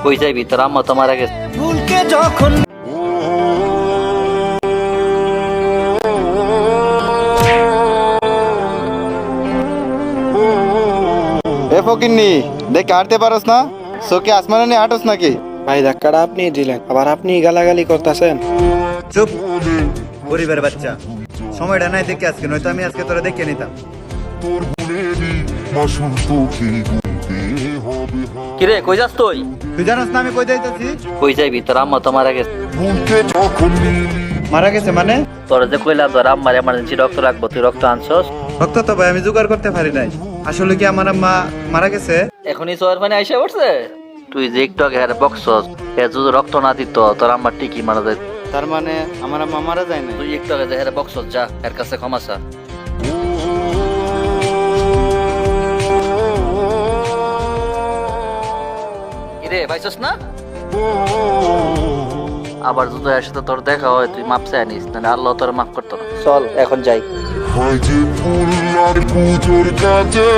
কই যাইবি, তোর আম্মা তো মারা গেছে। ভুলকে যখন এ ফকিন্নি, দেখে হাঁটতে পারোস না? চোখে আসমানে নিয়ে হাঁটোস নাকি? ভাই ধাক্কাটা আপনি দিলেন, আবার আপনি গালাগালি করতেছেন। চুপ, গরিবের বাচ্চা। সময়টা নাই দেখে আজকে, নয়তো আমি আজকে তোরা দেখে নিতাম। কিরে কই যাস তুই? তুই জানাস না আমি কই যাইতেছি? কই যাইবি, তোর আম্মা তো মারা গেছে। মারা গেছে মানে? তোর যে কইলাম তোর আম্মার এমার্জেন্সি রক্ত রাখবো, তুই রক্ত আনছস? রক্ত তো ভাই আমি জোগাড় করতে পারি নাই। আসলে কি আমার আম্মা মারা গেছে? এখনই সোয়ার পানি আইসা পড়ছে। তুই যে একটু আগে হ্যাঁ বকছস, এ যদি রক্ত না দিত তোর আম্মার ঠিকই মারা যায়। তার মানে আমার আম্মা মারা যায় না? তুই একটু আগে যে হ্যাঁ বকছস, যা এর কাছে ক্ষমা চা। কিরে পাইছস না? আবার যদি এর সাথে তোর দেখা হয় তুই মাপ চাই নিস, না আল্লাহ তোর মাফ করতো না। চল এখন যাই। হাজিপুর পুজোর কাছে